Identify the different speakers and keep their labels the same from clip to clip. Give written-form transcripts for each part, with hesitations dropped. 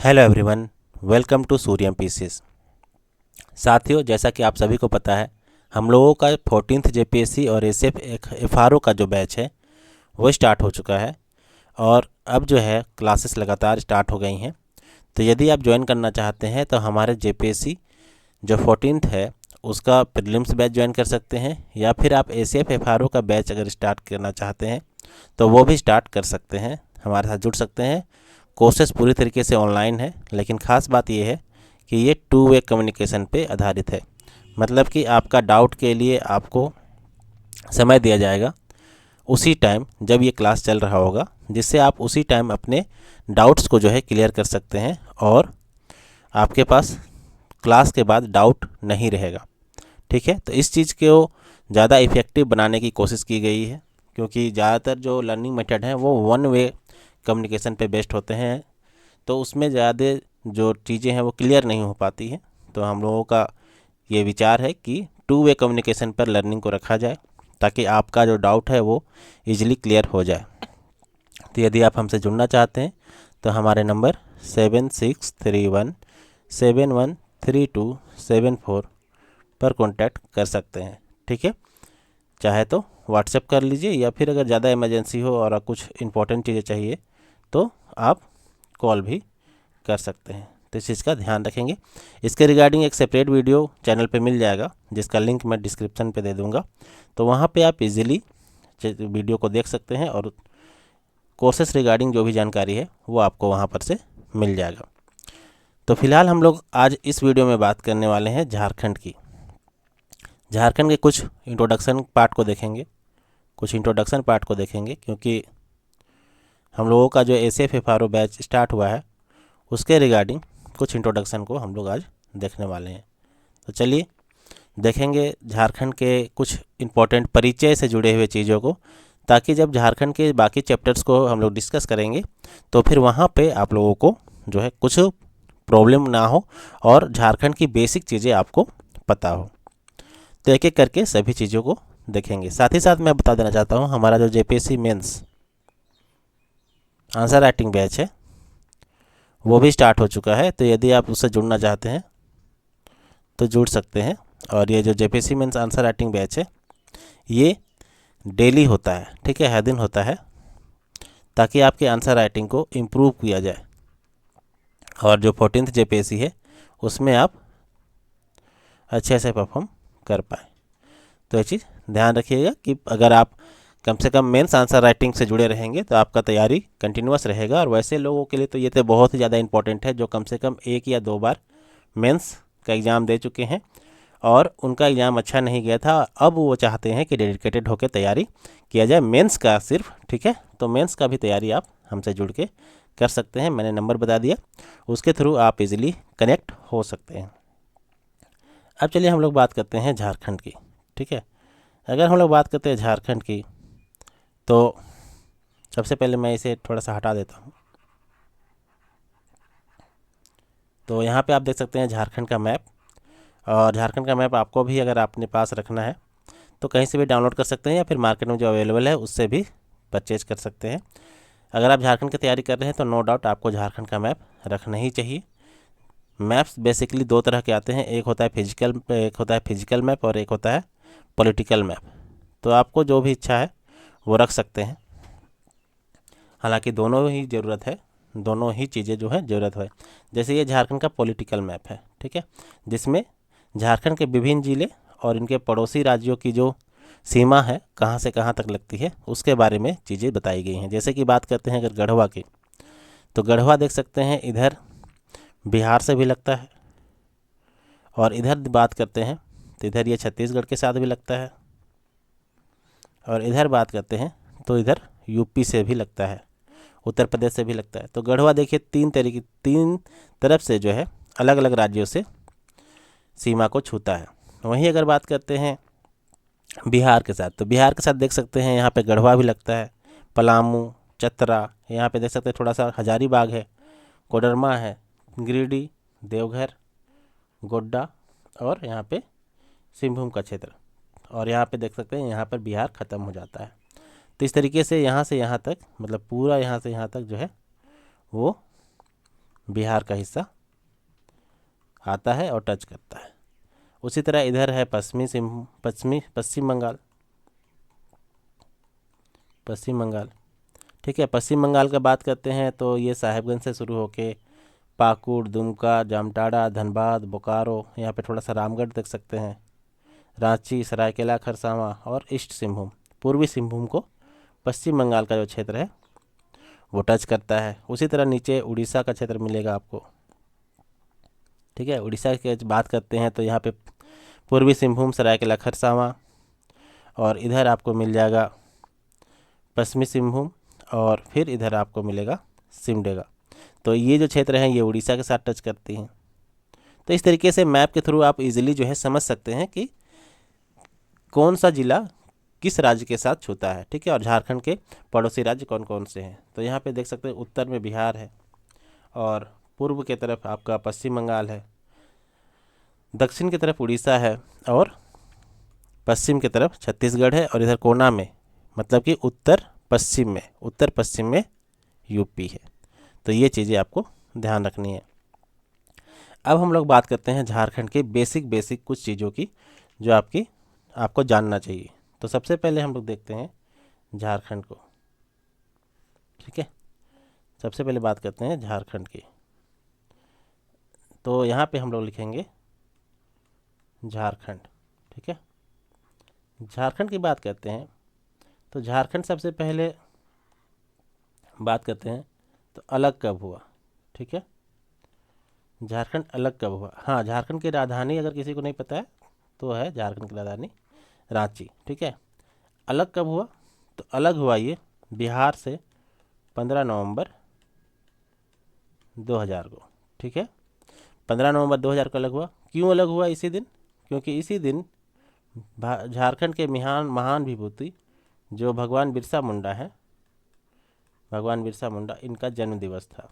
Speaker 1: Hello everyone, welcome to Suryam PCS. साथियों, जैसा कि आप सभी को पता है, हम लोगों का 14th जेपीएससी और एसएफ एफआरओ का जो बैच है वो स्टार्ट हो चुका है और अब जो है क्लासेस लगातार स्टार्ट हो गई हैं। तो यदि आप ज्वाइन करना चाहते हैं तो हमारे जेपीएससी जो 14th है उसका प्रीलिम्स बैच ज्वाइन कर सकते हैं, या फिर आप एसएफ एफआरओ का बैच अगर स्टार्ट करना चाहते हैं तो वो भी स्टार्ट कर सकते हैं, हमारे साथ जुड़ सकते हैं। कोर्सेज पूरी तरीके से ऑनलाइन है, लेकिन ख़ास बात यह है कि ये 2 वे कम्युनिकेशन पे आधारित है। मतलब कि आपका डाउट के लिए आपको समय दिया जाएगा उसी टाइम जब ये क्लास चल रहा होगा, जिससे आप उसी टाइम अपने डाउट्स को जो है क्लियर कर सकते हैं और आपके पास क्लास के बाद डाउट नहीं रहेगा। ठीक है, तो इस चीज़ को ज़्यादा इफ़ेक्टिव बनाने की कोशिश की गई है, क्योंकि ज़्यादातर जो लर्निंग मेथड हैं वो 1 वे कम्युनिकेशन पे बेस्ड होते हैं, तो उसमें ज़्यादा जो चीज़ें हैं वो क्लियर नहीं हो पाती हैं। तो हम लोगों का ये विचार है कि 2 वे कम्युनिकेशन पर लर्निंग को रखा जाए, ताकि आपका जो डाउट है वो इजीली क्लियर हो जाए। तो यदि आप हमसे जुड़ना चाहते हैं तो हमारे नंबर 7631713274 पर कांटेक्ट कर सकते हैं। ठीक है, चाहे तो व्हाट्सएप कर लीजिए, या फिर अगर ज़्यादा इमरजेंसी हो और कुछ इंपॉर्टेंट चीज़ें चाहिए तो आप कॉल भी कर सकते हैं। तो इस चीज़ का ध्यान रखेंगे। इसके रिगार्डिंग एक सेपरेट वीडियो चैनल पे मिल जाएगा, जिसका लिंक मैं डिस्क्रिप्शन पे दे दूँगा। तो वहाँ पे आप इजीली वीडियो को देख सकते हैं और कोर्सेस रिगार्डिंग जो भी जानकारी है वो आपको वहाँ पर से मिल जाएगा। तो फिलहाल हम लोग आज इस वीडियो में बात करने वाले हैं झारखंड की। झारखंड के कुछ इंट्रोडक्शन पार्ट को देखेंगे, क्योंकि हम लोगों का जो एसएफ एफआरओ बैच स्टार्ट हुआ है उसके रिगार्डिंग कुछ इंट्रोडक्शन को हम लोग आज देखने वाले हैं। तो चलिए देखेंगे झारखंड के कुछ इम्पोर्टेंट परिचय से जुड़े हुए चीज़ों को, ताकि जब झारखंड के बाकी चैप्टर्स को हम लोग डिस्कस करेंगे तो फिर वहाँ पे आप लोगों को जो है कुछ प्रॉब्लम ना हो और झारखंड की बेसिक चीज़ें आपको पता हो। तो एक एक करके सभी चीज़ों को देखेंगे। साथ ही साथ मैं बता देना चाहता हूँ, हमारा जो JPSC mains answer writing batch है वो भी स्टार्ट हो चुका है। तो यदि आप उससे जुड़ना चाहते हैं तो जुड़ सकते हैं। और ये जो JPSC mains answer writing batch है ये डेली होता है, ठीक है, हर दिन होता है, ताकि आपके आंसर राइटिंग को इम्प्रूव किया जाए। और जो 14th जेपीएससी है उसमें आप अच्छे से परफॉर्म कर पाए। तो ये चीज़ ध्यान रखिएगा कि अगर आप कम से कम मेंस आंसर राइटिंग से जुड़े रहेंगे तो आपका तैयारी कंटिन्यूस रहेगा। और वैसे लोगों के लिए तो ये तो बहुत ही ज़्यादा इंपॉर्टेंट है जो कम से कम 1 या 2 बार मेंस का एग्ज़ाम दे चुके हैं और उनका एग्ज़ाम अच्छा नहीं गया था। अब वो चाहते हैं कि डेडिकेटेड होकर तैयारी किया जाए मेंस का सिर्फ। ठीक है, तो मेंस का भी तैयारी आप हमसे जुड़ के कर सकते हैं। मैंने नंबर बता दिया, उसके थ्रू आप इजीली कनेक्ट हो सकते हैं। अब चलिए हम लोग बात करते हैं झारखंड की। ठीक है, अगर हम लोग बात करते हैं झारखंड की तो सबसे पहले मैं इसे थोड़ा सा हटा देता हूँ। तो यहाँ पे आप देख सकते हैं झारखंड का मैप। और झारखंड का मैप आपको भी अगर अपने पास रखना है तो कहीं से भी डाउनलोड कर सकते हैं, या फिर मार्केट में जो अवेलेबल है उससे भी परचेज कर सकते हैं। अगर आप झारखंड की तैयारी कर रहे हैं तो नो डाउट आपको झारखंड का मैप रखना ही चाहिए। मैप्स बेसिकली 2 तरह के आते हैं, एक होता है फिजिकल मैप और एक होता है पॉलिटिकल मैप। तो आपको जो भी इच्छा है वो रख सकते हैं। हालांकि दोनों ही ज़रूरत है, दोनों ही चीज़ें जो है ज़रूरत है। जैसे ये झारखंड का पॉलिटिकल मैप है, ठीक है, जिसमें झारखंड के विभिन्न ज़िले और इनके पड़ोसी राज्यों की जो सीमा है कहाँ से कहाँ तक लगती है उसके बारे में चीज़ें बताई गई हैं। जैसे कि बात करते हैं अगर गढ़वा की, तो गढ़वा देख सकते हैं इधर बिहार से भी लगता है, और इधर बात करते हैं तो इधर ये छत्तीसगढ़ के साथ भी लगता है, और इधर बात करते हैं तो इधर यूपी से भी लगता है, उत्तर प्रदेश से भी लगता है। तो गढ़वा देखिए 3 तरफ से जो है अलग अलग राज्यों से सीमा को छूता है। वहीं अगर बात करते हैं बिहार के साथ, तो बिहार के साथ देख सकते हैं यहाँ पे गढ़वा भी लगता है, पलामू, चतरा, यहाँ पे देख सकते हैं थोड़ा सा हजारीबाग है, कोडरमा है, गिरिडीह, देवघर, गोड्डा, और यहाँ पे सिंहभूम का क्षेत्र। और यहाँ पे देख सकते हैं यहाँ पर बिहार ख़त्म हो जाता है। तो इस तरीके से यहाँ तक, मतलब पूरा यहाँ से यहाँ तक जो है वो बिहार का हिस्सा आता है और टच करता है। उसी तरह इधर है पश्चिम बंगाल। पश्चिम बंगाल, ठीक है। पश्चिम बंगाल का बात करते हैं तो ये साहेबगंज से शुरू होके पाकुड़, दुमका, जामताड़ा, धनबाद, बोकारो, यहाँ पे थोड़ा सा रामगढ़ देख सकते हैं, रांची, सरायकेला खरसावां और ईस्ट सिंहभूम, पूर्वी सिंहभूम को पश्चिम बंगाल का जो क्षेत्र है वो टच करता है। उसी तरह नीचे उड़ीसा का क्षेत्र मिलेगा आपको, ठीक है। उड़ीसा की बात करते हैं तो यहाँ पे पूर्वी सिंहभूम, सरायकेला खरसावां, और इधर आपको मिल जाएगा पश्चिमी सिंहभूम, और फिर इधर आपको मिलेगा सिमडेगा। तो ये जो क्षेत्र हैं ये उड़ीसा के साथ टच करती हैं। तो इस तरीके से मैप के थ्रू आप इजीली जो है समझ सकते हैं कि कौन सा ज़िला किस राज्य के साथ छूता है, ठीक है। और झारखंड के पड़ोसी राज्य कौन कौन से हैं, तो यहाँ पे देख सकते हैं उत्तर में बिहार है, और पूर्व के तरफ आपका पश्चिम बंगाल है, दक्षिण की तरफ उड़ीसा है, और पश्चिम की तरफ छत्तीसगढ़ है, और इधर कोना में मतलब कि उत्तर पश्चिम में यूपी है। तो ये चीज़ें आपको ध्यान रखनी है। अब हम लोग बात करते हैं झारखंड के बेसिक कुछ चीज़ों की जो आपको जानना चाहिए। तो सबसे पहले हम लोग देखते हैं झारखंड को, ठीक है। सबसे पहले बात करते हैं झारखंड की। तो यहाँ पे हम लोग लिखेंगे झारखंड, ठीक है। झारखंड की बात करते हैं तो झारखंड सबसे पहले बात करते हैं तो अलग कब हुआ, ठीक है। झारखंड अलग कब हुआ? हाँ, झारखंड की राजधानी अगर किसी को नहीं पता है तो है झारखंड की राजधानी रांची, ठीक है। अलग कब हुआ? तो अलग हुआ ये बिहार से 15 नवंबर 2000 को, ठीक है। 15 नवंबर 2000 को अलग हुआ। क्यों अलग हुआ इसी दिन? क्योंकि इसी दिन झारखंड के महान विभूति जो भगवान बिरसा मुंडा है, भगवान बिरसा मुंडा, इनका जन्म दिवस था,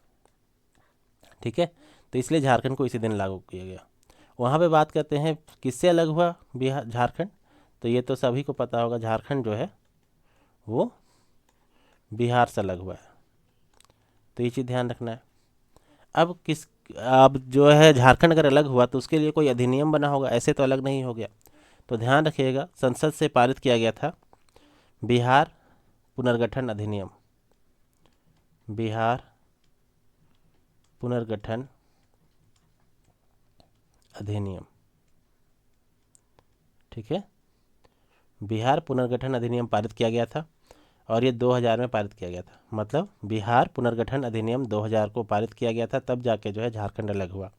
Speaker 1: ठीक है। तो इसलिए झारखंड को इसी दिन लागू किया गया। वहाँ पे बात करते हैं किससे अलग हुआ बिहार झारखंड, तो ये तो सभी को पता होगा, झारखंड जो है वो बिहार से अलग हुआ है। तो ये चीज़ ध्यान रखना है। अब जो है झारखंड अगर अलग हुआ तो उसके लिए कोई अधिनियम बना होगा, ऐसे तो अलग नहीं हो गया। तो ध्यान रखिएगा, संसद से पारित किया गया था बिहार पुनर्गठन अधिनियम, बिहार पुनर्गठन अधिनियम, ठीक है। बिहार पुनर्गठन अधिनियम पारित किया गया था और ये 2000 में पारित किया गया था। मतलब बिहार पुनर्गठन अधिनियम 2000 को पारित किया गया था, तब जाके जो है झारखंड अलग हुआ।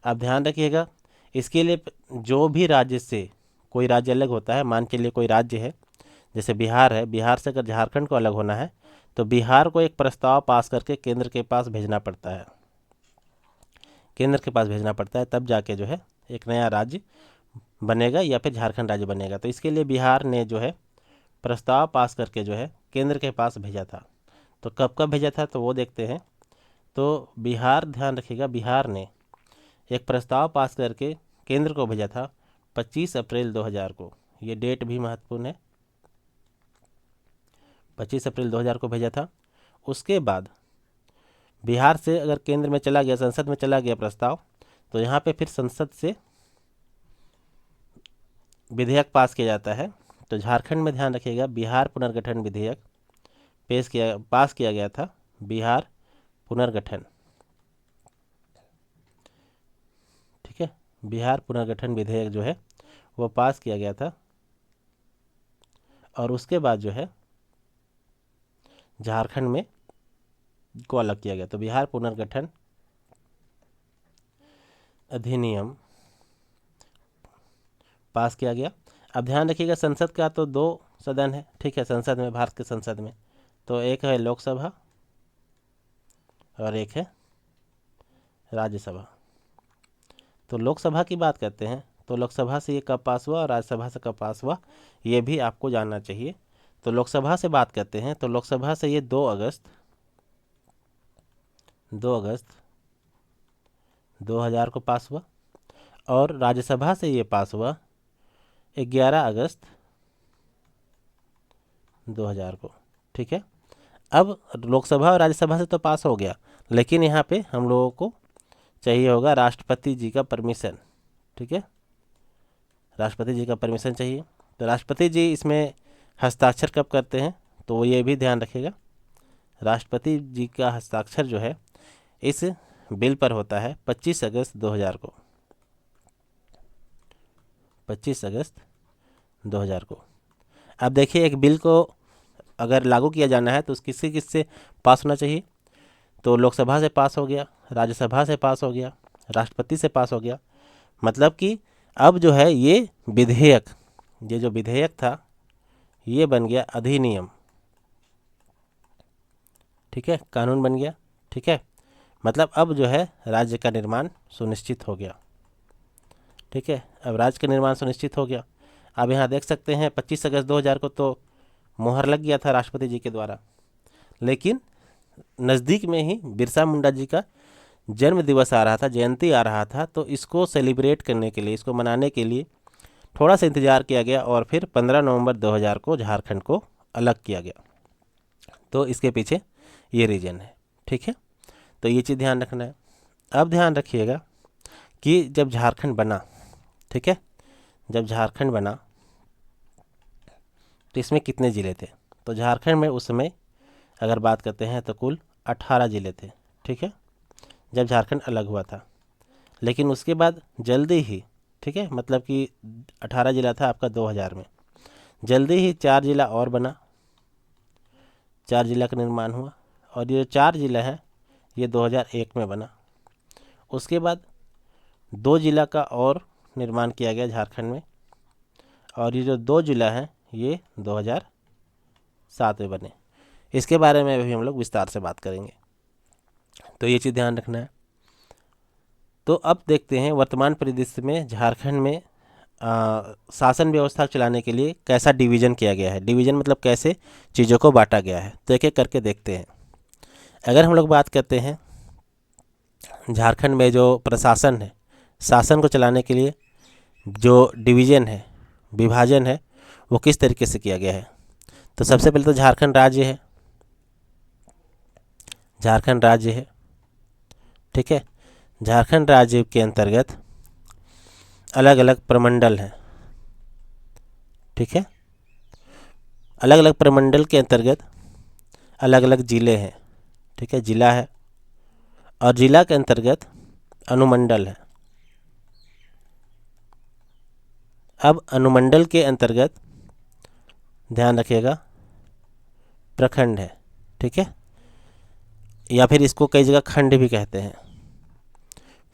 Speaker 1: अब ध्यान रखिएगा, इसके लिए जो भी राज्य से कोई राज्य अलग होता है, मान के लिए कोई राज्य है जैसे बिहार है, बिहार से अगर झारखंड को अलग होना है तो बिहार को एक प्रस्ताव पास करके केंद्र के पास भेजना पड़ता है, केंद्र के पास भेजना पड़ता है, तब जाके जो है एक नया राज्य बनेगा या फिर झारखंड राज्य बनेगा। तो इसके लिए बिहार ने जो है प्रस्ताव पास करके जो है केंद्र के पास भेजा था। तो कब कब भेजा था तो वो देखते हैं। तो बिहार, ध्यान रखिएगा, बिहार ने एक प्रस्ताव पास करके केंद्र को भेजा था 25 अप्रैल 2000 को। ये डेट भी महत्वपूर्ण है, 25 अप्रैल 2000 को भेजा था। उसके बाद बिहार से अगर केंद्र में चला गया, संसद में चला गया प्रस्ताव, तो यहाँ पे फिर संसद से विधेयक पास किया जाता है। तो झारखंड में ध्यान रखिएगा, बिहार पुनर्गठन विधेयक पास किया गया था, बिहार पुनर्गठन, ठीक है। बिहार पुनर्गठन विधेयक जो है वो पास किया गया था, और उसके बाद जो है झारखंड में को अलग किया गया। तो बिहार पुनर्गठन अधिनियम पास किया गया। अब ध्यान रखिएगा, संसद का तो 2 सदन है, ठीक है, संसद में, भारत के संसद में। तो एक है लोकसभा और एक है राज्यसभा। तो लोकसभा की बात करते हैं तो लोकसभा से ये कब पास हुआ और राज्यसभा से कब पास हुआ, ये भी आपको जानना चाहिए। तो लोकसभा से बात करते हैं तो लोकसभा से ये 2 अगस्त 2000 को पास हुआ, और राज्यसभा से ये पास हुआ 11 अगस्त 2000 को, ठीक है। अब लोकसभा और राज्यसभा से तो पास हो गया, लेकिन यहाँ पे हम लोगों को चाहिए होगा राष्ट्रपति जी का परमिशन। ठीक है, राष्ट्रपति जी का परमिशन चाहिए। तो राष्ट्रपति जी इसमें हस्ताक्षर कब करते हैं, तो वो ये भी ध्यान रखिएगा, राष्ट्रपति जी का हस्ताक्षर जो है इस बिल पर होता है 25 अगस्त 2000 को, 25 अगस्त 2000 को। अब देखिए, एक बिल को अगर लागू किया जाना है तो किससे किससे पास होना चाहिए, तो लोकसभा से पास हो गया, राज्यसभा से पास हो गया, राष्ट्रपति से पास हो गया। मतलब कि अब जो है ये विधेयक, ये जो विधेयक था ये बन गया अधिनियम। ठीक है, कानून बन गया। ठीक है, मतलब अब जो है राज्य का निर्माण सुनिश्चित हो गया। ठीक है, अब राज्य का निर्माण सुनिश्चित हो गया। अब यहाँ देख सकते हैं 25 अगस्त 2000 को तो मोहर लग गया था राष्ट्रपति जी के द्वारा, लेकिन नज़दीक में ही बिरसा मुंडा जी का जन्म दिवस आ रहा था, जयंती आ रहा था, तो इसको सेलिब्रेट करने के लिए, इसको मनाने के लिए थोड़ा सा इंतज़ार किया गया और फिर 15 नवंबर 2000 को झारखंड को अलग किया गया। तो इसके पीछे ये रीज़न है। ठीक है, तो ये चीज़ ध्यान रखना है। अब ध्यान रखिएगा कि जब झारखंड बना, ठीक है, जब झारखंड बना तो इसमें कितने ज़िले थे, तो झारखंड में उस समय अगर बात करते हैं तो कुल 18 ज़िले थे। ठीक है, जब झारखंड अलग हुआ था, लेकिन उसके बाद जल्दी ही, ठीक है, मतलब कि 18 ज़िला था आपका 2000 में, जल्दी ही 4 ज़िला और बना, 4 ज़िला का निर्माण हुआ, और ये 4 ज़िला है ये 2001 में बना। उसके बाद 2 ज़िला का और निर्माण किया गया झारखंड में, और ये जो 2 ज़िला हैं ये 2007 में बने। इसके बारे में भी हम लोग विस्तार से बात करेंगे, तो ये चीज़ ध्यान रखना है। तो अब देखते हैं वर्तमान परिदृश्य में झारखंड में शासन व्यवस्था चलाने के लिए कैसा डिवीज़न किया गया है। डिवीज़न मतलब कैसे चीज़ों को बांटा गया है, तो एक एक करके देखते हैं। अगर हम लोग बात करते हैं झारखंड में जो प्रशासन है, शासन को चलाने के लिए जो डिवीज़न है, विभाजन है, वो किस तरीके से किया गया है। तो सबसे पहले तो झारखंड राज्य है, झारखंड राज्य है। ठीक है, झारखंड राज्य के अंतर्गत अलग अलग प्रमंडल हैं। ठीक है, अलग अलग प्रमंडल के अंतर्गत अलग अलग ज़िले हैं। ठीक है, ज़िला है, और ज़िला के अंतर्गत अनुमंडल है। अब अनुमंडल के अंतर्गत ध्यान रखिएगा प्रखंड है। ठीक है, या फिर इसको कई जगह खंड भी कहते हैं।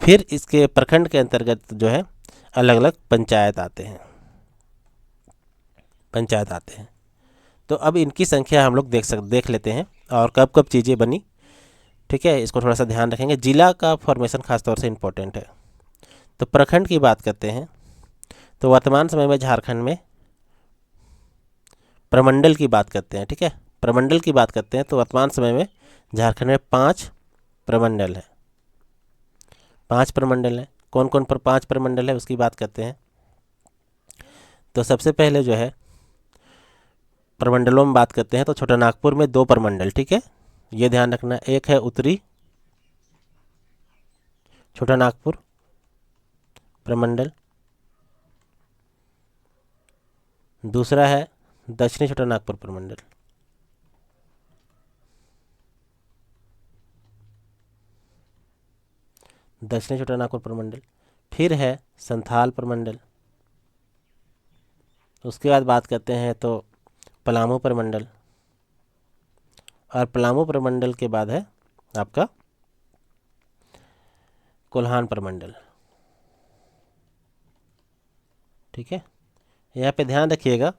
Speaker 1: फिर इसके प्रखंड के अंतर्गत जो है अलग अलग पंचायत आते हैं, पंचायत आते हैं। तो अब इनकी संख्या हम लोग देख लेते हैं और कब कब चीज़ें बनी। ठीक है, इसको थोड़ा सा ध्यान रखेंगे, जिला का फॉर्मेशन खास तौर से इम्पोर्टेंट है। तो प्रखंड की बात करते हैं तो वर्तमान समय में झारखंड में प्रमंडल की बात करते हैं। ठीक है, प्रमंडल की बात करते हैं तो वर्तमान समय में झारखंड में 5 प्रमंडल हैं, 5 प्रमंडल हैं। कौन कौन पर 5 प्रमंडल है उसकी बात करते हैं। तो सबसे पहले जो है प्रमंडलों में बात करते हैं तो छोटा नागपुर में 2 प्रमंडल। ठीक है, ये ध्यान रखना, एक है उत्तरी छोटा नागपुर प्रमंडल, दूसरा है दक्षिणी छोटा नागपुर प्रमंडल। दक्षिणी छोटा नागपुर प्रमंडल, फिर है संथाल प्रमंडल। उसके बाद बात करते हैं तो पलामू प्रमंडल, और पलामू प्रमंडल के बाद है आपका कोल्हान प्रमंडल। ठीक है, यहाँ पे ध्यान रखिएगा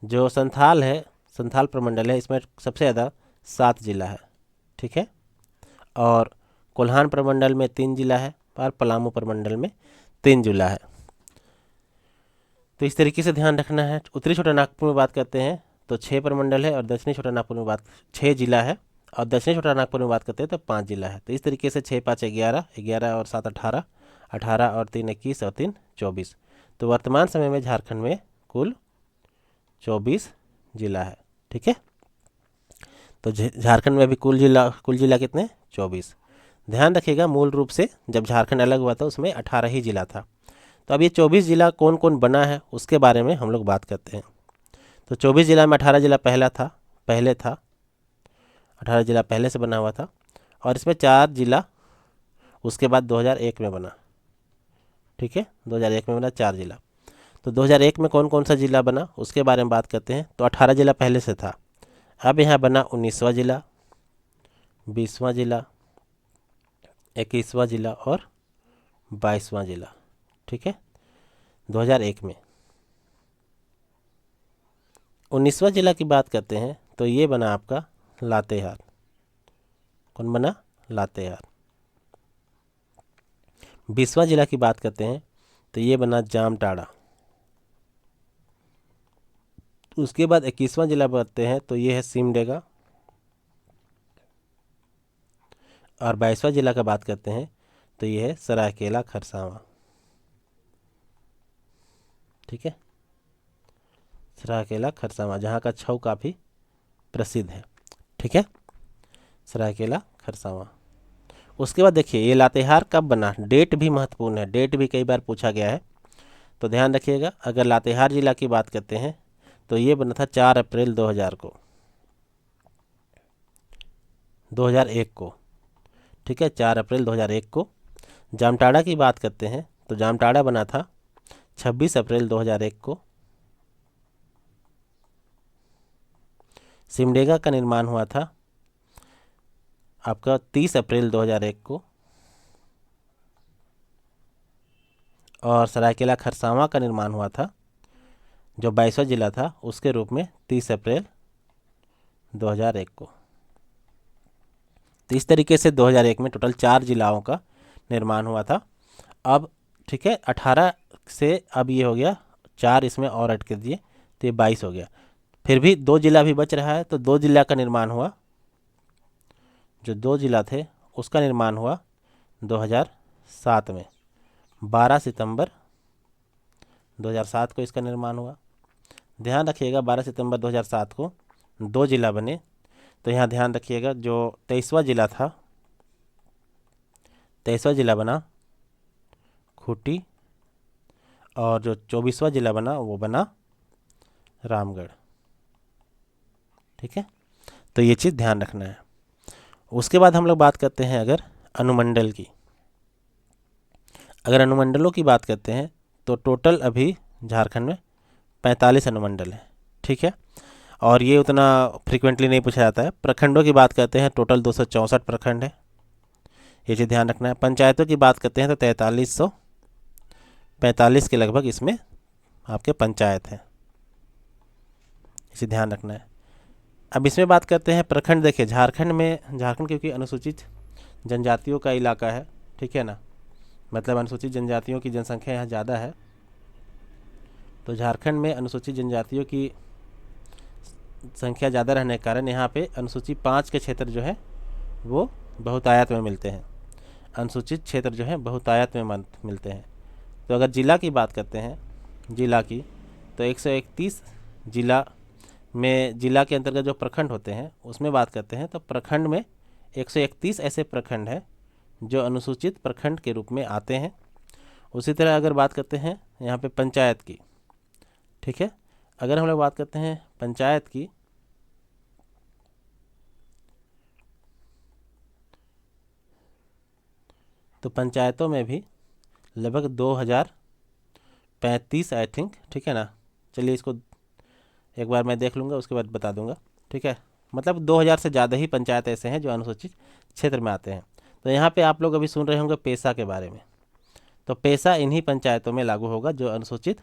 Speaker 1: जो संथाल है, संथाल प्रमंडल है, इसमें सबसे ज़्यादा 7 जिला है। ठीक है, और कोल्हान प्रमंडल में 3 जिला है, और पलामू प्रमंडल में 3 जिला है। तो इस तरीके से ध्यान रखना है। उत्तरी छोटा नागपुर में बात करते हैं तो 6 प्रमंडल है, और दक्षिणी छोटा नागपुर में 6 जिला है, और दक्षिणी छोटा नागपुर में बात करते हैं तो 5 जिला है। तो इस तरीके से 6 5 11, 11 और 7 18, 18 और 3 21 और 3 24। तो वर्तमान समय में झारखंड में कुल 24 जिला है। ठीक है, तो झारखंड में अभी कुल जिला कितने 24। ध्यान रखिएगा मूल रूप से जब झारखंड अलग हुआ था उसमें 18 ही जिला था। तो अब ये 24 जिला कौन कौन बना है उसके बारे में हम लोग बात करते हैं। तो 24 जिला में 18 जिला पहले था 18 जिला पहले से बना हुआ था, और इसमें 4 जिला उसके बाद 2001 में बना। ठीक है, 2001 में बना 4 जिला। तो 2001 में कौन कौन सा जिला बना उसके बारे में बात करते हैं। तो 18 जिला पहले से था, अब यहाँ बना 19वां जिला, 20वां जिला, 21वां जिला और 22वां जिला। ठीक है, 2001 में 19वां जिला की बात करते हैं तो ये बना आपका लातेहार। कौन बना? लातेहार। 20वां जिला की बात करते हैं तो ये बना जामताड़ा। उसके बाद 21वां जिला बताते हैं तो ये है सिमडेगा। और 22वां जिला का बात करते हैं तो ये है सरायकेला खरसावां। ठीक है, सरायकेला खरसावां, जहाँ का छऊ काफ़ी प्रसिद्ध है। ठीक है, सरायकेला खरसावां। उसके बाद देखिए ये लातेहार कब बना, डेट भी महत्वपूर्ण है, डेट भी कई बार पूछा गया है। तो ध्यान रखिएगा, अगर लातेहार जिला की बात करते हैं तो ये बना था 4 अप्रैल 2001 को। ठीक है, 4 अप्रैल 2001 को। जामताड़ा की बात करते हैं तो जामताड़ा बना था 26 अप्रैल 2001 को। सिमडेगा का निर्माण हुआ था आपका 30 अप्रैल 2001 को। और सरायकेला खरसावां का निर्माण हुआ था जो 22वां जिला था उसके रूप में 30 अप्रैल 2001 को। तो इस तरीके से 2001 में टोटल 4 जिलाओं का निर्माण हुआ था। अब ठीक है, 18 से अब ये हो गया 4, इसमें और ऐड कर दिए तो ये 22 हो गया। फिर भी 2 जिला भी बच रहा है, तो 2 जिला का निर्माण हुआ, जो 2 जिला थे उसका निर्माण हुआ 2007 में। 12 सितंबर 2007 को इसका निर्माण हुआ। ध्यान रखिएगा 12 सितंबर 2007 को 2 जिला बने। तो यहाँ ध्यान रखिएगा जो 23वां जिला था, 23वां जिला बना खूंटी, और जो 24वां जिला बना वो बना रामगढ़। ठीक है, तो ये चीज़ ध्यान रखना है। उसके बाद हम लोग बात करते हैं अगर अनुमंडल की। अगर अनुमंडलों की बात करते हैं तो टोटल अभी झारखंड में 45 अनुमंडल हैं। ठीक है, और ये उतना फ्रिक्वेंटली नहीं पूछा जाता है। प्रखंडों की बात करते हैं टोटल 264 प्रखंड है, ये चीज़ ध्यान रखना है। पंचायतों की बात करते हैं तो 4345 के लगभग इसमें आपके पंचायत हैं, इसे ध्यान रखना है। अब इसमें बात करते हैं प्रखंड। देखिए झारखंड क्योंकि अनुसूचित जनजातियों का इलाका है, ठीक है ना, मतलब अनुसूचित जनजातियों की जनसंख्या यहाँ ज़्यादा है। तो झारखंड में अनुसूचित जनजातियों की संख्या ज़्यादा रहने के कारण यहाँ पे अनुसूची 5 के क्षेत्र जो है वो बहुतायत में मिलते हैं। अनुसूचित क्षेत्र जो है बहुतायत में मिलते हैं। तो अगर जिला की बात करते हैं जिला की, तो 131 जिला में, जिला के अंतर्गत जो प्रखंड होते हैं उसमें बात करते हैं तो प्रखंड में 131 ऐसे प्रखंड हैं जो अनुसूचित प्रखंड के रूप में आते हैं। उसी तरह अगर बात करते हैं यहाँ पे पंचायत की, ठीक है, अगर हम लोग बात करते हैं पंचायत की, तो पंचायतों में भी लगभग 2035 आई थिंक, ठीक है ना। चलिए इसको एक बार मैं देख लूँगा, उसके बाद बता दूँगा। ठीक है, मतलब 2000 से ज़्यादा ही पंचायत ऐसे हैं जो अनुसूचित क्षेत्र में आते हैं। तो यहाँ पे आप लोग अभी सुन रहे होंगे पेशा के बारे में, तो पेशा इन्हीं पंचायतों में लागू होगा जो अनुसूचित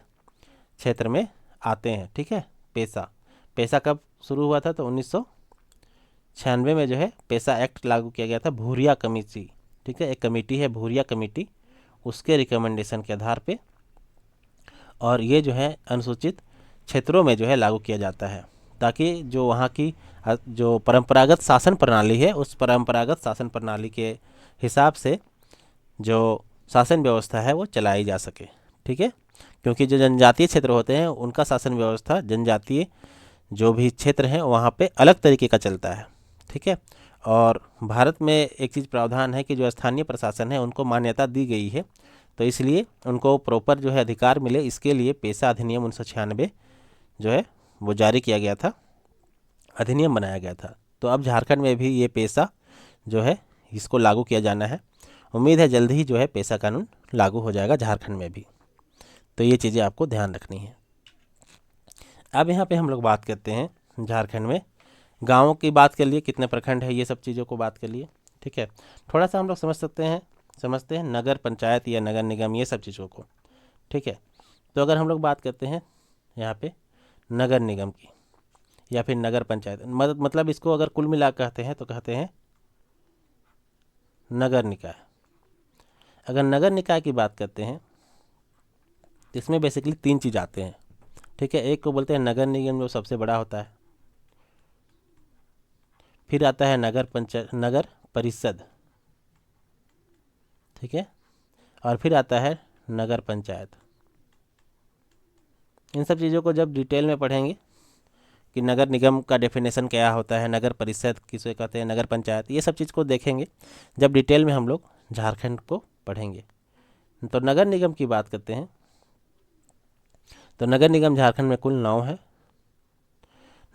Speaker 1: क्षेत्र में आते हैं। ठीक है, पेशा कब शुरू हुआ था? तो 1996 में जो है पेशा एक्ट लागू किया गया था, भूरिया कमेटी। ठीक है, एक कमेटी है भूरिया कमेटी, उसके रिकमेंडेशन के आधार पे, और ये जो है अनुसूचित क्षेत्रों में जो है लागू किया जाता है, ताकि जो वहाँ की जो परंपरागत शासन प्रणाली है उस परंपरागत शासन प्रणाली के हिसाब से जो शासन व्यवस्था है वो चलाई जा सके। ठीक है, क्योंकि जो जनजातीय क्षेत्र होते हैं उनका शासन व्यवस्था जनजातीय जो भी क्षेत्र हैं वहाँ पे अलग तरीके का चलता है। ठीक है। और भारत में एक चीज़ प्रावधान है कि जो स्थानीय प्रशासन है उनको मान्यता दी गई है, तो इसलिए उनको प्रॉपर जो है अधिकार मिले, इसके लिए पेशा अधिनियम 1996 जो है वो जारी किया गया था, अधिनियम बनाया गया था। तो अब झारखंड में भी ये पेशा जो है इसको लागू किया जाना है। उम्मीद है जल्द ही जो है पेशा कानून लागू हो जाएगा झारखंड में भी। तो ये चीज़ें आपको ध्यान रखनी है। अब यहाँ पे हम लोग बात करते हैं झारखंड में गाँवों की बात कर लिए, कितने प्रखंड है, ये सब चीज़ों को बात कर लिए, ठीक है। थोड़ा सा हम लोग समझते हैं नगर पंचायत या नगर निगम, ये सब चीज़ों को, ठीक है। तो अगर हम लोग बात करते हैं यहाँ पे नगर निगम की या फिर नगर पंचायत, मतलब इसको अगर कुल मिला कहते हैं तो कहते हैं नगर निकाय। अगर नगर निकाय की बात करते हैं तो इसमें बेसिकली 3 चीज़ आते हैं, ठीक है। एक को बोलते हैं नगर निगम जो सबसे बड़ा होता है, फिर आता है नगर परिषद, ठीक है, और फिर आता है नगर पंचायत। इन सब चीज़ों को जब डिटेल में पढ़ेंगे कि नगर निगम का डेफिनेशन क्या होता है, नगर परिषद किसे कहते हैं, नगर पंचायत, ये सब चीज़ को देखेंगे जब डिटेल में हम लोग झारखंड को पढ़ेंगे। तो नगर निगम की बात करते हैं तो नगर निगम झारखंड में कुल 9 है।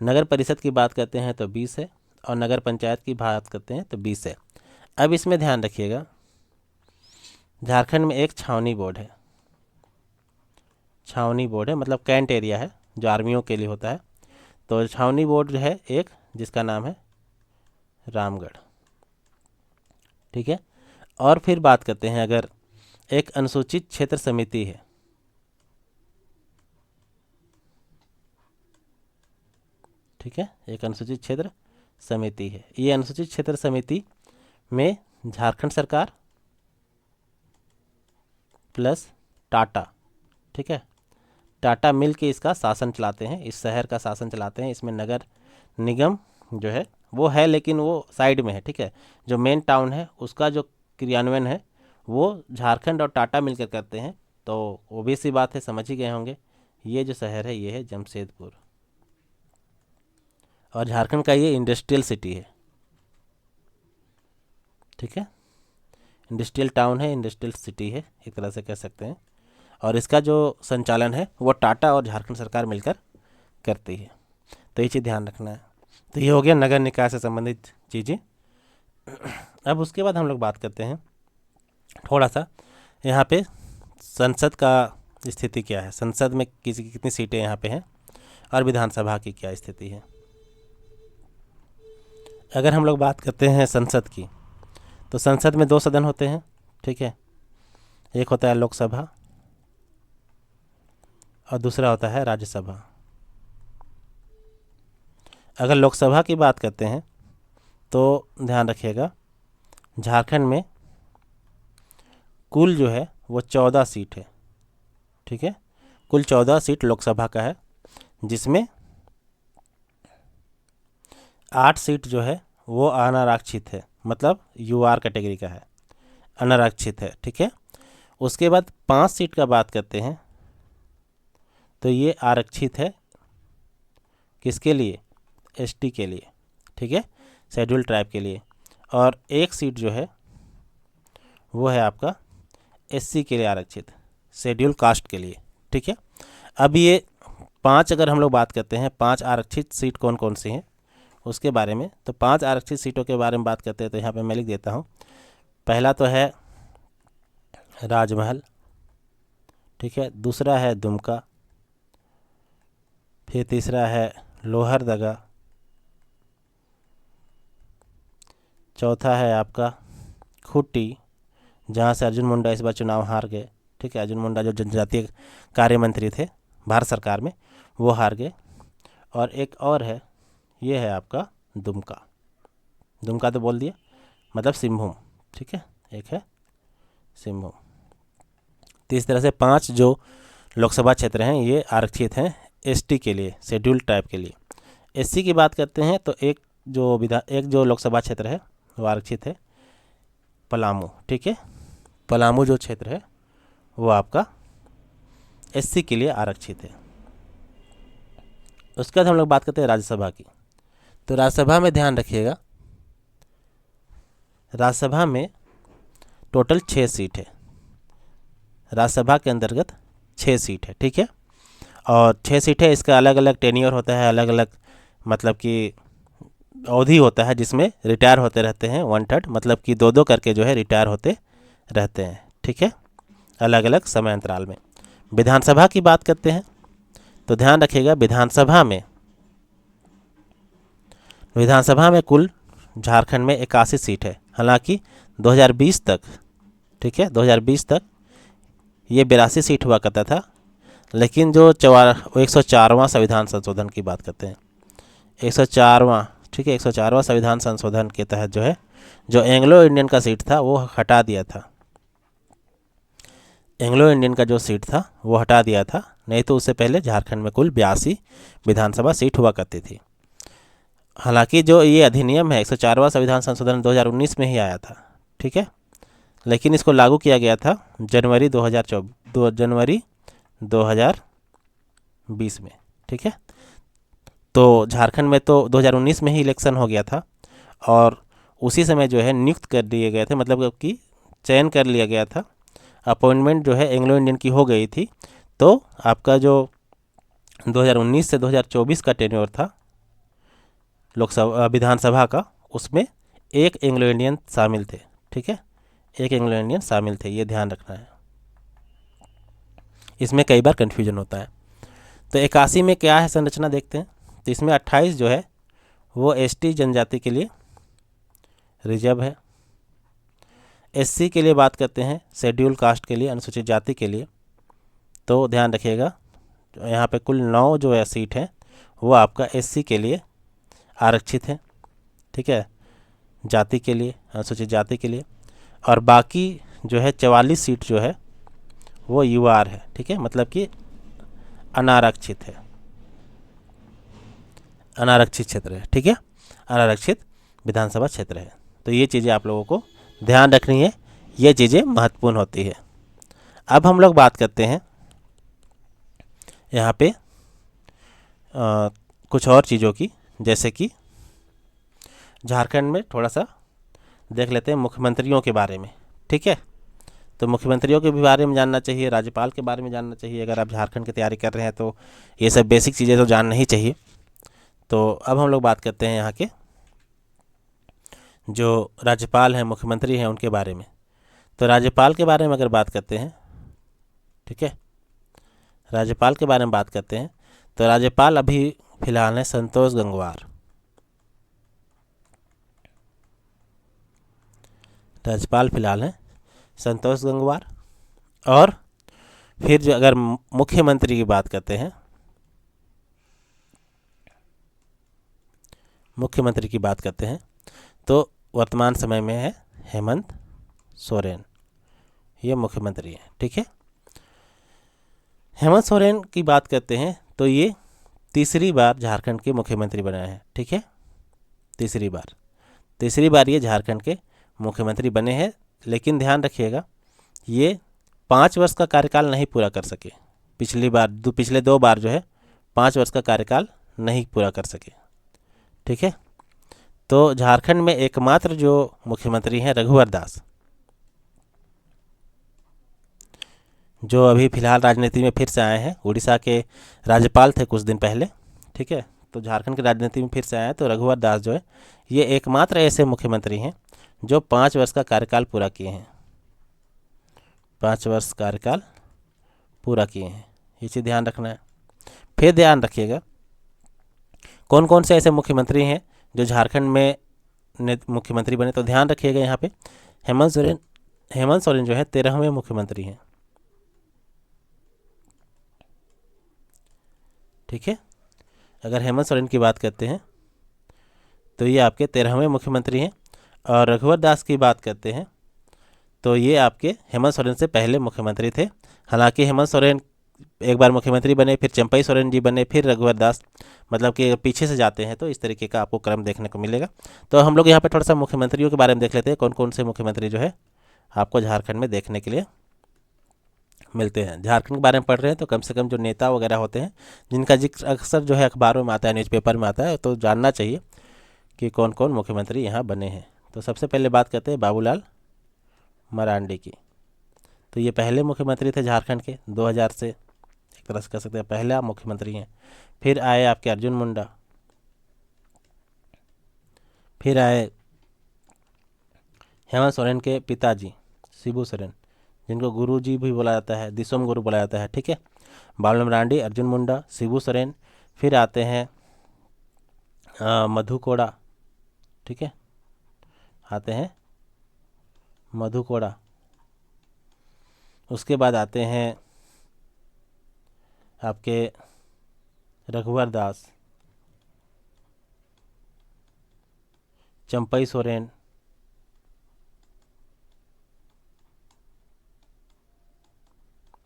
Speaker 1: नगर परिषद की बात करते हैं तो 20 है, और नगर पंचायत की बात करते हैं तो 20 है। अब इसमें ध्यान रखिएगा, झारखंड में एक छावनी बोर्ड है। छावनी बोर्ड है मतलब कैंट एरिया है जो आर्मियों के लिए होता है। तो छावनी बोर्ड जो है एक, जिसका नाम है रामगढ़, ठीक है। और फिर बात करते हैं अगर एक अनुसूचित क्षेत्र समिति है, ठीक है, एक अनुसूचित क्षेत्र समिति है। ये अनुसूचित क्षेत्र समिति में झारखंड सरकार प्लस टाटा, ठीक है, टाटा मिल के इसका शासन चलाते हैं, इस शहर का शासन चलाते हैं। इसमें नगर निगम जो है वो है, लेकिन वो साइड में है, ठीक है। जो मेन टाउन है उसका जो क्रियान्वयन है वो झारखंड और टाटा मिलकर करते हैं। तो वो भी सी बात है, समझ ही गए होंगे। ये जो शहर है ये है जमशेदपुर, और झारखंड का ये इंडस्ट्रियल सिटी है, ठीक है, इंडस्ट्रियल टाउन है, इंडस्ट्रियल सिटी है, एक तरह से कह सकते हैं। और इसका जो संचालन है वो टाटा और झारखंड सरकार मिलकर करती है। तो ये चीज़ ध्यान रखना है। तो ये हो गया नगर निकाय से संबंधित चीज़ें। अब उसके बाद हम लोग बात करते हैं थोड़ा सा यहाँ पे संसद का स्थिति क्या है, संसद में किसी की कितनी सीटें यहाँ पे हैं, और विधानसभा की क्या स्थिति है। अगर हम लोग बात करते हैं संसद की, तो संसद में 2 सदन होते हैं, ठीक है। एक होता है लोकसभा और दूसरा होता है राज्यसभा। अगर लोकसभा की बात करते हैं तो ध्यान रखिएगा, झारखंड में कुल जो है वो 14 सीट है, ठीक है, कुल 14 सीट लोकसभा का है, जिसमें 8 सीट जो है वो अनारक्षित है, मतलब यूआर कैटेगरी का है, अनारक्षित है, ठीक है। उसके बाद 5 सीट का बात करते हैं तो ये आरक्षित है, किसके लिए, एसटी के लिए, ठीक है, शेड्यूल ट्राइब के लिए। और 1 सीट जो है वो है आपका एससी के लिए आरक्षित, शेड्यूल कास्ट के लिए, ठीक है। अब ये 5 अगर हम लोग बात करते हैं 5 आरक्षित सीट कौन कौन सी हैं उसके बारे में, तो 5 आरक्षित सीटों के बारे में बात करते हैं तो यहाँ पे मैं लिख देता हूँ। पहला तो है राजमहल, ठीक है, दूसरा है दुमका, फिर तीसरा है लोहरदगा, चौथा है आपका खूंटी, जहाँ से अर्जुन मुंडा इस बार चुनाव हार गए, ठीक है, अर्जुन मुंडा जो जनजातीय कार्य मंत्री थे भारत सरकार में, वो हार गए। और एक और है, ये है आपका दुमका, दुमका तो बोल दिया, मतलब सिंहभूम, ठीक है, एक है सिंहभूम। तो इस तरह से 5 जो लोकसभा क्षेत्र हैं ये आरक्षित हैं एसटी के लिए, शेड्यूल ट्राइब के लिए। एससी की बात करते हैं तो एक जो लोकसभा क्षेत्र है वो आरक्षित है पलामू, ठीक है, पलामू जो क्षेत्र है वो आपका एससी के लिए आरक्षित है। उसके बाद हम लोग बात करते हैं राज्यसभा की। तो राज्यसभा में ध्यान रखिएगा राज्यसभा में टोटल 6 सीट है। राज्यसभा के अंतर्गत 6 सीट है, ठीक है। और 6 सीट है, इसका अलग अलग टेन्योर होता है, अलग अलग मतलब कि अवधि होता है, जिसमें रिटायर होते रहते हैं 1/3, मतलब कि 2-2 करके जो है रिटायर होते रहते हैं, ठीक है, अलग अलग समय अंतराल में। विधानसभा की बात करते हैं तो ध्यान रखिएगा, विधानसभा में कुल झारखंड में 81 सीट है। हालांकि 2020 तक, ठीक है, 2020 तक ये 82 सीट हुआ करता था, लेकिन जो 104वां संविधान संशोधन की बात करते हैं, 104वां, ठीक है, 104वां संविधान संशोधन के तहत जो है, जो एंग्लो इंडियन का सीट था वो हटा दिया था। एंग्लो इंडियन का जो सीट था वो हटा दिया था, नहीं तो उससे पहले झारखंड में कुल 82 विधानसभा सीट हुआ करती थी। हालांकि जो ये अधिनियम है 104वां संविधान संशोधन 2019 में ही आया था, ठीक है, लेकिन इसको लागू किया गया था जनवरी 2020 में, ठीक है। तो झारखंड में तो 2019 में ही इलेक्शन हो गया था, और उसी समय जो है नियुक्त कर दिए गए थे, मतलब कि चयन कर लिया गया था, अपॉइंटमेंट जो है एंग्लो इंडियन की हो गई थी। तो आपका जो 2019 से 2024 का टेन्योर था लोकसभा विधानसभा का, उसमें एक एंग्लो इंडियन शामिल थे, ठीक है, एक एंग्लो इंडियन शामिल थे, ये ध्यान रखना है, इसमें कई बार कन्फ्यूजन होता है। तो 81 में क्या है संरचना देखते हैं। तो इसमें 28 जो है वो एसटी जनजाति के लिए रिजर्व है। एससी के लिए बात करते हैं, शेड्यूल कास्ट के लिए, अनुसूचित जाति के लिए, तो ध्यान रखिएगा यहाँ पे कुल 9 जो है सीट है वो आपका एससी के लिए आरक्षित है, ठीक है, जाति के लिए, अनुसूचित जाति के लिए। और बाकी जो है 44 सीट जो है वो यूआर है, ठीक है, मतलब कि अनारक्षित है, अनारक्षित क्षेत्र है, ठीक है, अनारक्षित विधानसभा क्षेत्र है। तो ये चीज़ें आप लोगों को ध्यान रखनी है, ये चीज़ें महत्वपूर्ण होती है। अब हम लोग बात करते हैं यहाँ पे कुछ और चीज़ों की, जैसे कि झारखंड में थोड़ा सा देख लेते हैं मुख्यमंत्रियों के बारे में, ठीक है। तो मुख्यमंत्रियों के भी बारे में जानना चाहिए, राज्यपाल के बारे में जानना चाहिए। अगर आप झारखंड की तैयारी कर रहे हैं तो ये सब बेसिक चीज़ें तो जानना ही चाहिए। तो अब हम लोग बात करते हैं यहाँ के जो राज्यपाल हैं, मुख्यमंत्री हैं, उनके बारे में। तो राज्यपाल के बारे में अगर बात करते हैं, ठीक है, राज्यपाल के बारे में बात करते हैं तो राज्यपाल अभी फिलहाल हैं संतोष गंगवार। राज्यपाल फिलहाल हैं संतोष गंगवार। और फिर जो अगर मुख्यमंत्री की बात करते हैं, मुख्यमंत्री की बात करते हैं तो वर्तमान समय में है हेमंत सोरेन, ये मुख्यमंत्री हैं, ठीक है। हेमंत सोरेन की बात करते हैं तो ये तीसरी बार झारखंड के मुख्यमंत्री बने हैं, ठीक है, तीसरी बार ये झारखंड के मुख्यमंत्री बने हैं। लेकिन ध्यान रखिएगा ये 5 वर्ष का कार्यकाल नहीं पूरा कर सके। पिछले 2 बार जो है 5 वर्ष का कार्यकाल नहीं पूरा कर सके, ठीक है। तो झारखंड में एकमात्र जो मुख्यमंत्री हैं रघुवर दास, जो अभी फिलहाल राजनीति में फिर से आए हैं। उड़ीसा के राज्यपाल थे कुछ दिन पहले, ठीक है, तो झारखंड की राजनीति में फिर से आए हैं। तो रघुवर दास जो है ये एकमात्र ऐसे मुख्यमंत्री हैं जो 5 वर्ष का कार्यकाल पूरा किए हैं, 5 वर्ष कार्यकाल पूरा किए हैं, ये चीज़ ध्यान रखना है। फिर ध्यान रखिएगा कौन कौन से ऐसे मुख्यमंत्री हैं जो झारखंड में मुख्यमंत्री बने। तो ध्यान रखिएगा यहाँ पे हेमंत सोरेन जो है 13वें मुख्यमंत्री हैं, ठीक है। अगर हेमंत सोरेन की बात करते हैं तो ये आपके 13वें मुख्यमंत्री हैं। और रघुवर दास की बात करते हैं तो ये आपके हेमंत सोरेन से पहले मुख्यमंत्री थे। हालांकि हेमंत सोरेन एक बार मुख्यमंत्री बने, फिर चंपई सोरेन जी बने, फिर रघुवर दास, मतलब कि पीछे से जाते हैं तो इस तरीके का आपको क्रम देखने को मिलेगा। तो हम लोग यहाँ पे थोड़ा सा मुख्यमंत्रियों के बारे में देख लेते हैं, कौन कौन से मुख्यमंत्री जो है आपको झारखंड में देखने के लिए मिलते हैं। झारखंड के बारे में पढ़ रहे हैं तो कम से कम जो नेता वगैरह होते हैं जिनका जिक्र अक्सर जो है अखबारों में आता है, न्यूज़पेपर में आता है, तो जानना चाहिए कि कौन कौन मुख्यमंत्री यहाँ बने हैं, तो सबसे पहले बात करते हैं बाबूलाल मरांडी की। तो ये पहले मुख्यमंत्री थे झारखंड के, 2000 से एक तरह से कह सकते हैं पहला मुख्यमंत्री हैं। फिर आए आपके अर्जुन मुंडा, फिर आए हेमंत सोरेन के पिताजी शिबू सोरेन, जिनको गुरु जी भी बोला जाता है, दिसोम गुरु बोला जाता है, ठीक है। बाबूलाल मरांडी, अर्जुन मुंडा, शिबू सोरेन। फिर आते हैं मधु कोड़ा, ठीक है, आते हैं मधु कोड़ा। उसके बाद आते हैं आपके रघुवर दास, चंपई सोरेन,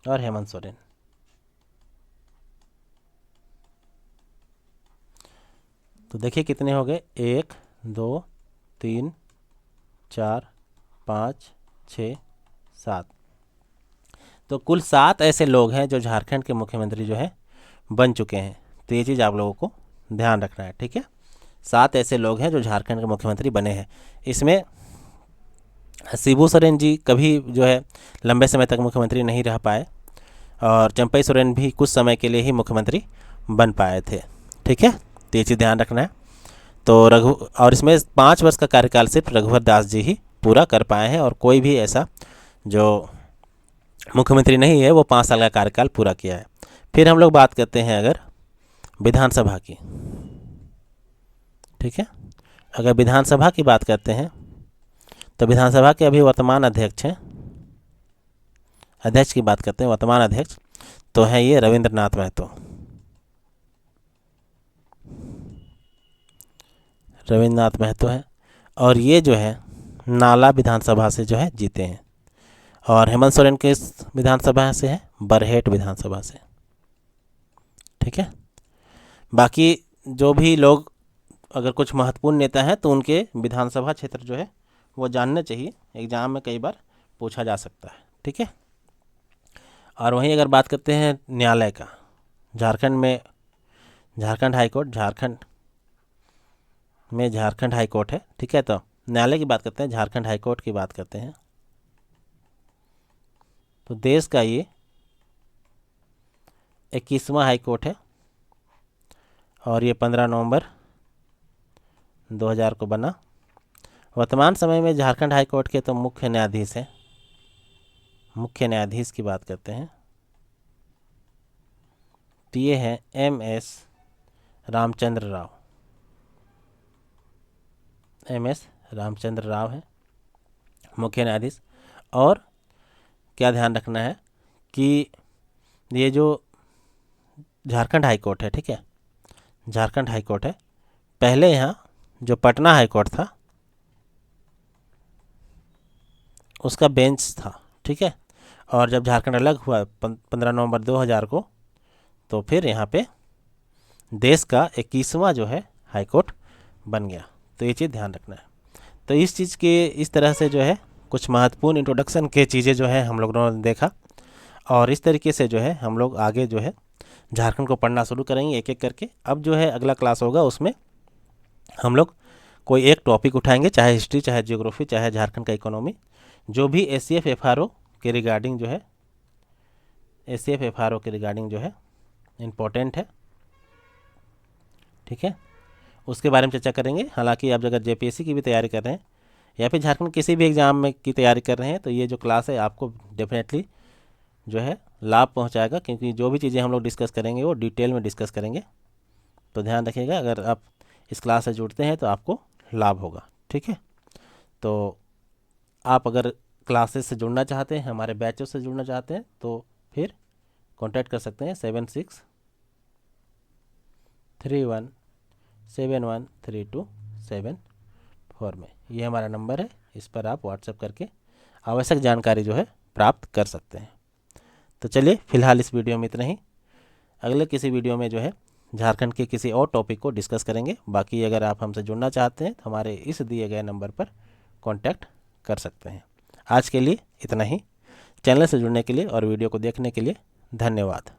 Speaker 1: और हेमंत सोरेन। तो देखिए कितने हो गए, 1 2 3 4 5 6 7। तो कुल 7 ऐसे लोग हैं जो झारखंड के मुख्यमंत्री जो है बन चुके हैं। तो ये चीज़ आप लोगों को ध्यान रखना है, ठीक है। 7 ऐसे लोग हैं जो झारखंड के मुख्यमंत्री बने हैं। इसमें शिबू सोरेन जी कभी जो है लंबे समय तक मुख्यमंत्री नहीं रह पाए, और चंपई सोरेन भी कुछ समय के लिए ही मुख्यमंत्री बन पाए थे, ठीक है। तो ये चीज़ ध्यान रखना है। तो और इसमें 5 वर्ष का कार्यकाल सिर्फ रघुवर दास जी ही पूरा कर पाए हैं, और कोई भी ऐसा जो मुख्यमंत्री नहीं है वो 5 साल का कार्यकाल पूरा किया है। फिर हम लोग बात करते हैं अगर विधानसभा की, ठीक है। अगर विधानसभा की बात करते हैं तो विधानसभा के अभी वर्तमान अध्यक्ष हैं, अध्यक्ष की बात करते हैं, वर्तमान अध्यक्ष तो हैं ये रविंद्रनाथ महतो। रविंद्रनाथ महतो है, और ये जो है नाला विधानसभा से जो है जीते हैं। और हेमंत सोरेन के विधानसभा से है बरहेट विधानसभा से, ठीक है। बाकी जो भी लोग अगर कुछ महत्वपूर्ण नेता हैं तो उनके विधानसभा क्षेत्र जो है वो जानना चाहिए, एग्जाम में कई बार पूछा जा सकता है, ठीक है। और वहीं अगर बात करते हैं न्यायालय का, झारखंड में Jharkhand high court, Jharkhand high court है, ठीक है। तो न्यायालय की बात करते हैं, झारखंड हाई कोर्ट की बात करते हैं। तो देश का ये 21वां हाई कोर्ट है, और ये 15 नवंबर 2000 को बना। वर्तमान समय में झारखंड हाई कोर्ट के तो मुख्य न्यायाधीश हैं, मुख्य न्यायाधीश की बात करते हैं तो ये हैं MS रामचंद्र राव, MS रामचंद्र राव हैं मुख्य न्यायाधीश। और क्या ध्यान रखना है कि ये जो झारखंड हाई कोर्ट है, ठीक है, झारखंड हाई कोर्ट है, पहले यहाँ जो पटना हाई कोर्ट था उसका बेंच था, ठीक है। और जब झारखंड अलग हुआ 15 नवंबर 2000 को, तो फिर यहाँ पे देश का 21वां जो है हाई कोर्ट बन गया। तो ये चीज़ ध्यान रखना है। तो इस चीज़ के इस तरह से जो है कुछ महत्वपूर्ण इंट्रोडक्शन के चीज़ें जो है हम लोगों ने देखा, और इस तरीके से जो है हम लोग आगे जो है झारखंड को पढ़ना शुरू करेंगे एक एक करके। अब जो है अगला क्लास होगा, उसमें हम लोग कोई एक टॉपिक उठाएंगे, चाहे हिस्ट्री, चाहे जियोग्राफी, चाहे झारखंड का इकोनॉमी, जो भी SCF FRO के रिगार्डिंग जो है, SCF FRO के रिगार्डिंग जो है इम्पोर्टेंट है, ठीक है, उसके बारे में चर्चा करेंगे। हालांकि आप अगर JPSC की भी तैयारी कर रहे हैं या फिर झारखंड किसी भी एग्ज़ाम में की तैयारी कर रहे हैं, तो ये जो क्लास है आपको डेफिनेटली जो है लाभ पहुंचाएगा, क्योंकि जो भी चीज़ें हम लोग डिस्कस करेंगे वो डिटेल में डिस्कस करेंगे। तो ध्यान रखिएगा, अगर आप इस क्लास से जुड़ते हैं तो आपको लाभ होगा, ठीक है। तो आप अगर क्लासेस से जुड़ना चाहते हैं, हमारे बैचों से जुड़ना चाहते हैं, तो फिर कांटेक्ट कर सकते हैं 7631713274 में। ये हमारा नंबर है, इस पर आप व्हाट्सएप करके आवश्यक जानकारी जो है प्राप्त कर सकते हैं। तो चलिए फ़िलहाल इस वीडियो में इतना ही। अगले किसी वीडियो में जो है झारखंड के किसी और टॉपिक को डिस्कस करेंगे। बाकी अगर आप हमसे जुड़ना चाहते हैं तो हमारे इस दिए गए नंबर पर कांटेक्ट कर सकते हैं। आज के लिए इतना ही। चैनल से जुड़ने के लिए और वीडियो को देखने के लिए धन्यवाद।